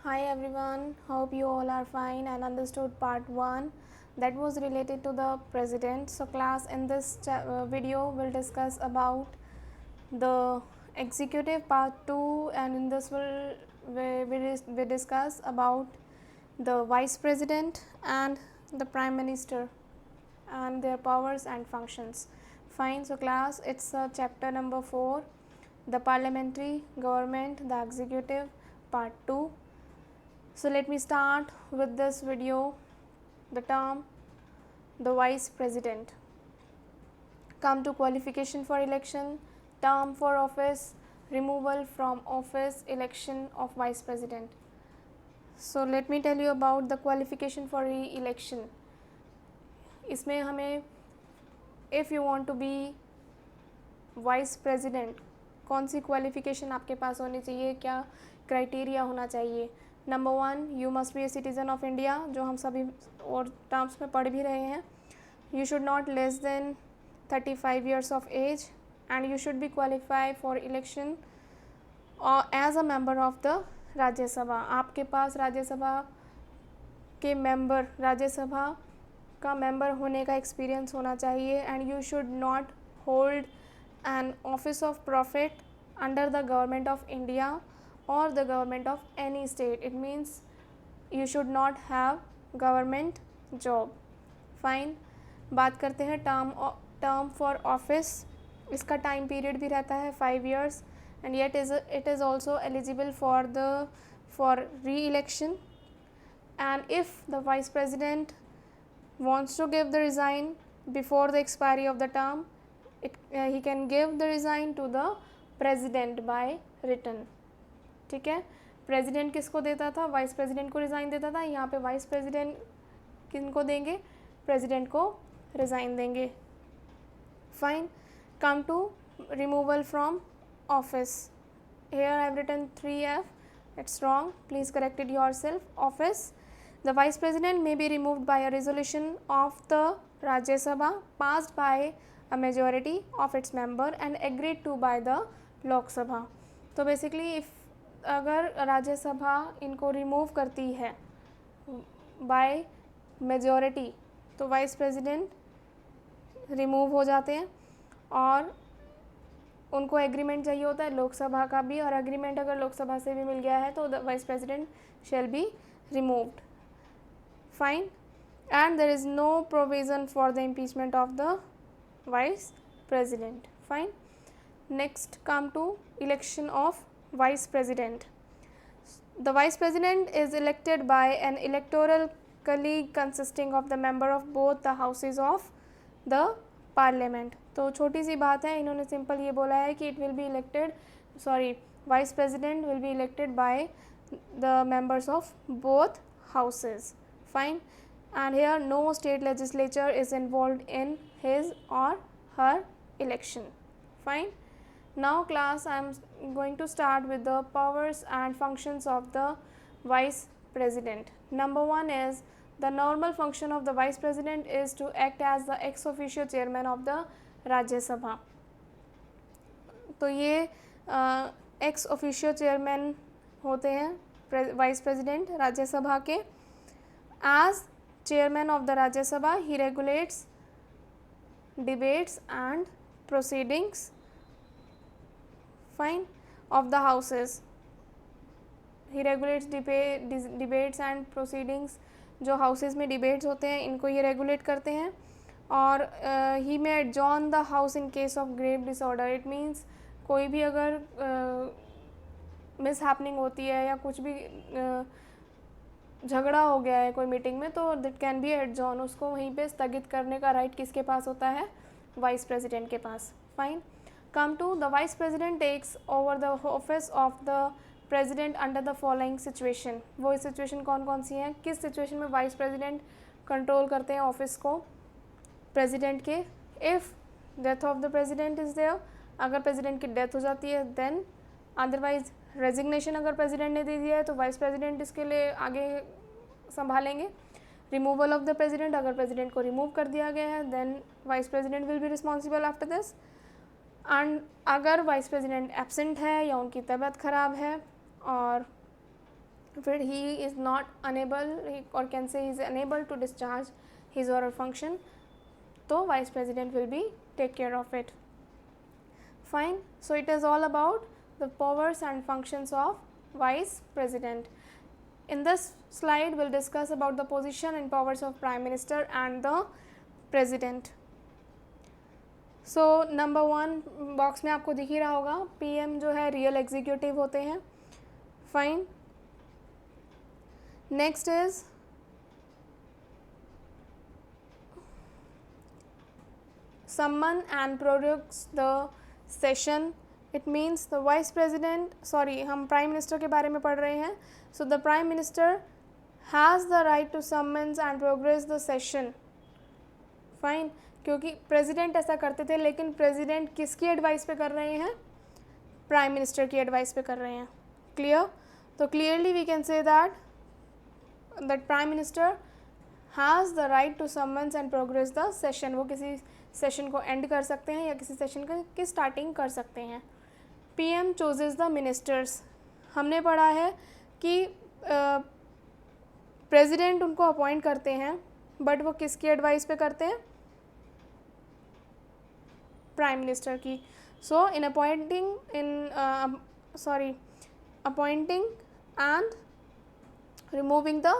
Hi everyone, hope you all are fine and understood part 1 that was related to the president. So class, in this video will discuss about the executive part 2, and in this we discuss about the vice president and the prime minister and their powers and functions. Fine. So class, it's chapter number 4, the parliamentary government, the executive part 2. So let me start with this video. The term the vice president. Come to qualification for election, term for office, removal from office, election of vice president. So let me tell you about the qualification for re-election. इसमें हमें if you want to be vice president, कौन सी qualification आपके पास होनी चाहिए, क्या criteria होना चाहिए. Number 1, you must be A citizen of India, जो हम सभी और टर्म्स में पढ़ भी रहे हैं. You should not less than 35 years of age and you should be qualified for election or as a member of the Rajya Sabha. आपके पास राज्यसभा के मेंबर, राज्यसभा का मेंबर होने का एक्सपीरियंस होना चाहिए. And you should not hold an office of profit under the government of India or the government of any state. It means you should not have government job. Fine. बात करते हैं term for office. इसका time period भी रहता है 5 years and yet it is also eligible for re-election. And if the vice president wants to give the resign before the expiry of the term, he can give the resign to the president by written. ठीक है. President किसको देता था? Vice president को resign देता था. यहाँ पे वाइस प्रेसिडेंट किनको देंगे? प्रेसिडेंट को रिज़ाइन देंगे. Fine. Come to removal from office. Here I have written 3F. It's wrong, please correct it yourself. Office. The vice president may be removed by a resolution of the Rajya Sabha passed by a majority of its member and agreed to by the Lok Sabha. तो basically if अगर राज्यसभा इनको remove करती है by majority तो vice president remove हो जाते हैं और उनको एग्रीमेंट चाहिए होता है लोकसभा का भी, और एग्रीमेंट अगर लोकसभा से भी मिल गया है तो the vice president shall be removed. Fine. And there is no provision for the impeachment of the vice president. Fine. Next come to election of Vice President. The Vice President is elected by an electoral college consisting of the member of both the houses of the Parliament. तो छोटी सी बात है, इन्होंने simple ये बोला है कि Vice President will be elected by the members of both houses. Fine. And here no state legislature is involved in his or her election. Fine. Now class, I am going to start with the powers and functions of the vice president. Number 1 is the normal function of the vice president is to act as the ex officio chairman of the Rajya Sabha. तो ये ex officio chairman होते हैं vice president राज्य सभा के. As chairman of the Rajya Sabha, he regulates debates and proceedings fine of the houses. He regulates debates and proceedings. जो houses में debates होते हैं इनको ये रेगुलेट करते हैं. और he may adjourn the house in case of grave disorder. It means कोई भी अगर मिस हैपनिंग होती है या कुछ भी झगड़ा हो गया है कोई मीटिंग में, तो दैट कैन बी एडजॉर्न. उसको वहीं पे स्थगित करने का राइट किसके पास होता है? वाइस प्रेसिडेंट के पास. Fine. Come to the vice president takes over the office of the president under the following situation. वो सिचुएशन कौन कौन सी हैं? किस सिचुएशन में वाइस प्रेसिडेंट कंट्रोल करते हैं ऑफिस को प्रेसिडेंट के? If death of the president is there, अगर प्रेसिडेंट की डेथ हो जाती है देन. अदरवाइज रेजिग्नेशन अगर प्रेसिडेंट ने दे दिया है तो वाइस प्रेसिडेंट इसके लिए आगे संभालेंगे. रिमूवल ऑफ द प्रेसिडेंट, अगर प्रेसिडेंट को रिमूव कर दिया गया है then vice president will be responsible after this. And अगर वाइस प्रेसिडेंट एब्सेंट है या उनकी तबीयत ख़राब है और फिर he is not unable or can say he is unable to discharge his or her function, तो vice president will be take care of it. Fine. So it is all about the powers and functions of vice president. In this slide we'll discuss about the position and powers of prime minister and the president. So number 1 box में आपको दिख ही रहा होगा, PM जो है real executive होते हैं. Fine. Next is summon and prorogues the session. It means the vice president, sorry हम प्राइम मिनिस्टर के बारे में पढ़ रहे हैं. So the prime minister has the right to summons and prorogue the session. Fine. क्योंकि प्रेसिडेंट ऐसा करते थे, लेकिन प्रेसिडेंट किसकी एडवाइस पे कर रहे हैं? प्राइम मिनिस्टर की एडवाइस पे कर रहे हैं. क्लियर? तो clearly we can say that prime minister has the right to summons and progress the session. वो किसी सेशन को एंड कर सकते हैं या किसी सेशन की स्टार्टिंग कर सकते हैं. PM chooses the ministers. हमने पढ़ा है कि प्रेसिडेंट उनको अपॉइंट करते हैं, बट वो किसकी एडवाइस पे करते हैं? प्राइम मिनिस्टर की. सो इन appointing and removing the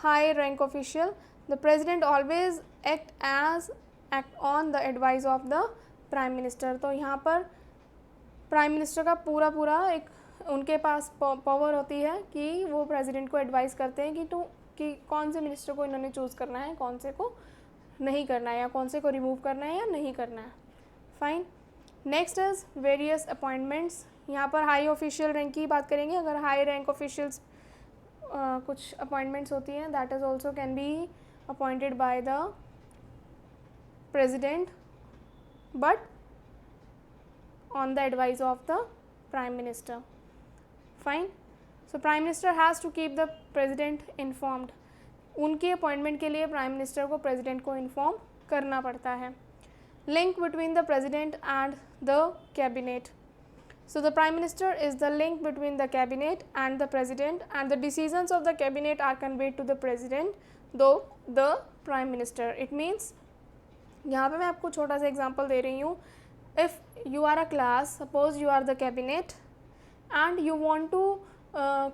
high rank official, the president always act on the advice of the prime minister. तो यहाँ पर प्राइम मिनिस्टर का पूरा एक उनके पास पावर होती है कि वो प्रेसिडेंट को एडवाइस करते हैं कि कौन से मिनिस्टर को इन्होंने चूज़ करना है, कौन से को नहीं करना है, या कौन से को रिमूव करना है या नहीं करना है. Fine. Next is various appointments. यहाँ पर हाई ऑफिशियल रैंक की बात करेंगे. अगर हाई रैंक ऑफिशियल्स कुछ अपॉइंटमेंट्स होती हैं, that is also can be appointed by the president but on the advice of the prime minister. Fine. So prime minister has to keep the president informed. उनके appointment के लिए prime minister को president को inform करना पड़ता है. Link between the president and the cabinet. So the prime minister is the link between the cabinet and the president, and the decisions of the cabinet are conveyed to the president though the prime minister. It means यहाँ पे मैं आपको छोटा सा example दे रही हूँ. If you are a class, suppose you are the cabinet and you want to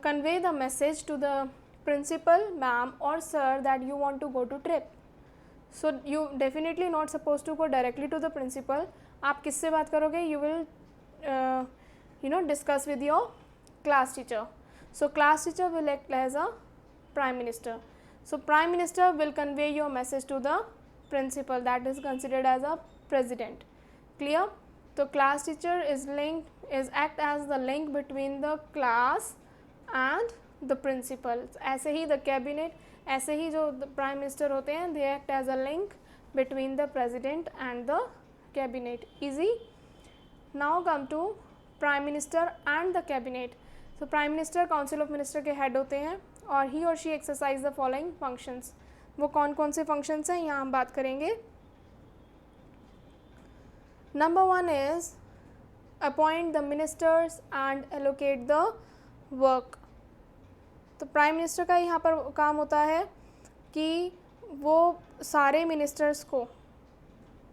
convey the message to the principal ma'am or sir that you want to go to trip. So you definitely not supposed to go directly to the principal. आप किससे बात करोगे? You will discuss with your class teacher. So class teacher will act as a prime minister. So prime minister will convey your message to the principal, that is considered as a president. Clear? So class teacher is act as the link between the class and the principal. ऐसे ही the cabinet, ऐसे ही जो prime minister होते हैं, they act as a link between the president and the cabinet. Easy. Now come to prime minister and the cabinet. तो prime minister council of minister के head होते हैं और ही और she exercise the following functions. वो कौन कौन से फंक्शंस हैं यहाँ हम बात करेंगे. Number 1 is appoint the ministers and allocate the work. तो प्राइम मिनिस्टर का यहाँ पर काम होता है कि वो सारे मिनिस्टर्स को,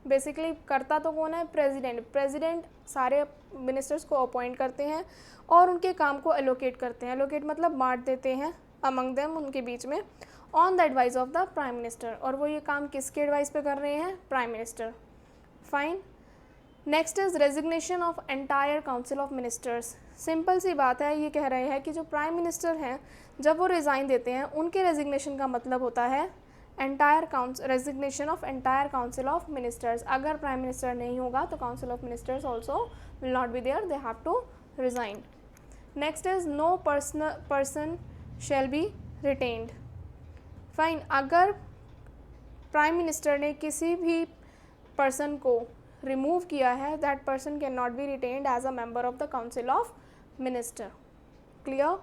बेसिकली करता तो कौन है? प्रेसिडेंट सारे मिनिस्टर्स को अपॉइंट करते हैं और उनके काम को एलोकेट करते हैं. एलोकेट मतलब बांट देते हैं अमंग देम, उनके बीच में, on the advice of the prime minister. और वो ये काम किसके एडवाइस पे कर रहे हैं? Prime minister. Fine. Next is resignation of entire council of ministers. Simple सी बात है, ये कह रहे हैं कि जो प्राइम मिनिस्टर हैं जब वो रिज़ाइन देते हैं, उनके रेजिग्नेशन का मतलब होता है resignation of entire council of ministers. अगर प्राइम मिनिस्टर नहीं होगा तो council of ministers also will not be there, they have to resign. Next is no person shall be retained. Fine. अगर प्राइम मिनिस्टर ने किसी भी पर्सन को remove किया है, that person can not be retained as a member of the council of minister. Clear.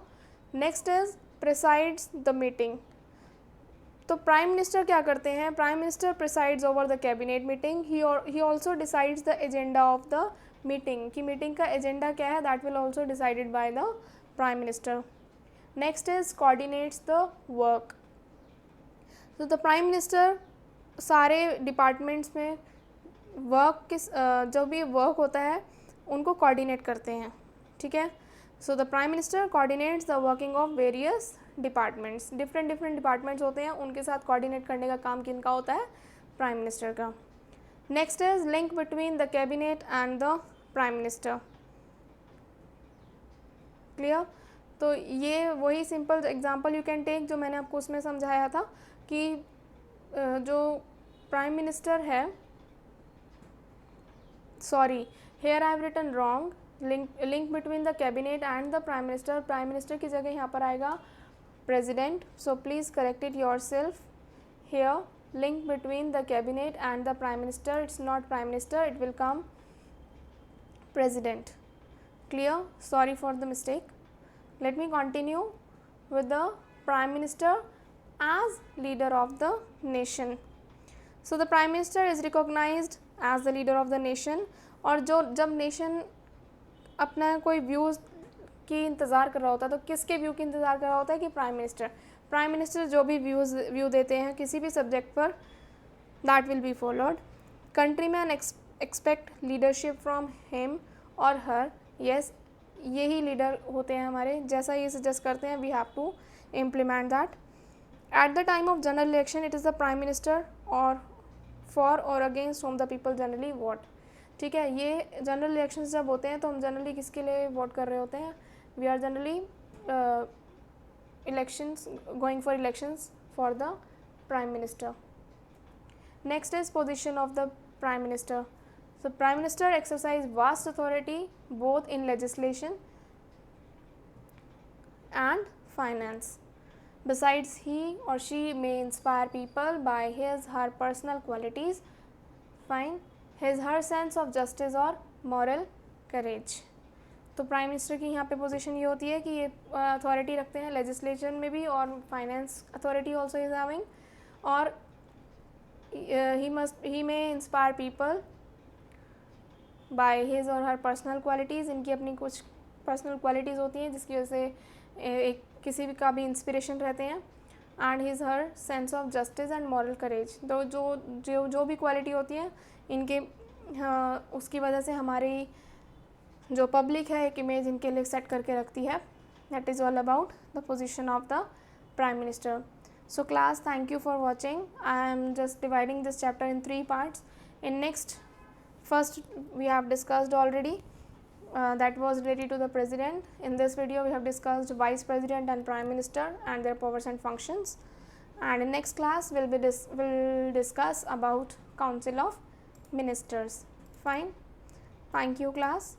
Next is presides the meeting. तो prime minister क्या करते हैं? Prime minister presides over the cabinet meeting. He also decides the agenda of the meeting. कि meeting का agenda क्या है, that will also decided by the prime minister. Next is coordinates the work. तो the prime minister सारे departments में work जो भी work होता है उनको कोऑर्डिनेट करते हैं. ठीक है. So the prime minister coordinates the working of various departments. Different departments होते हैं, उनके साथ कोऑर्डिनेट करने का काम किनका होता है? प्राइम मिनिस्टर का. Next is link between the cabinet and the prime minister. Clear. तो ये वही simple example you can take जो मैंने आपको उसमें समझाया था कि जो प्राइम मिनिस्टर है, sorry here I have written wrong, link between the cabinet and the prime minister. Prime minister की जगह यहाँ पर आएगा president. So please correct it yourself. Here link between the cabinet and the prime minister, it's not prime minister, it will come president. Clear? Sorry for the mistake. Let me continue with the prime minister as leader of the nation. So the prime minister is recognized as the leader of the nation. और जब nation अपना कोई views की इंतज़ार कर रहा होता है तो किसके व्यू की इंतज़ार कर रहा होता है? कि प्राइम मिनिस्टर जो भी व्यू देते हैं किसी भी सब्जेक्ट पर, that will be followed. Country man expect leadership from him और हर. येस, यही लीडर होते हैं हमारे. जैसा ये सजेस्ट करते हैं we have to implement that. At the time of general election it is the prime minister और फॉर और against whom the people generally vote. ठीक है. ये जनरल इलेक्शन जब होते हैं तो हम जनरली किसके लिए वोट कर रहे होते हैं? We are generally elections, going for elections for the prime minister. Next is position of the prime minister. So prime minister exercise vast authority both in legislation and finance. Besides, he or she may inspire people by her personal qualities, fine, her sense of justice or moral courage. तो prime minister की यहाँ पे position ये होती है कि ये authority रखते हैं लेजिस्लेशन में भी और finance authority also is having. और he may inspire people by his और हर पर्सनल क्वालिटीज़. इनकी अपनी कुछ पर्सनल क्वालिटीज़ होती हैं जिसकी वजह से एक किसी भी का भी इंस्पिरेशन रहते हैं. And his her sense of justice and moral courage. तो जो भी क्वालिटी होती है इनके उसकी वजह से हमारी जो पब्लिक है एक इमेज इनके लिए सेट करके रखती है. That is all about the position of the prime minister. So class, thank you for watching. I am just dividing this chapter in 3 parts. In next, first we have discussed already that was related to the president. In this video we have discussed vice president and prime minister and their powers and functions. And in next class we'll discuss about council of ministers. Fine. Thank you class.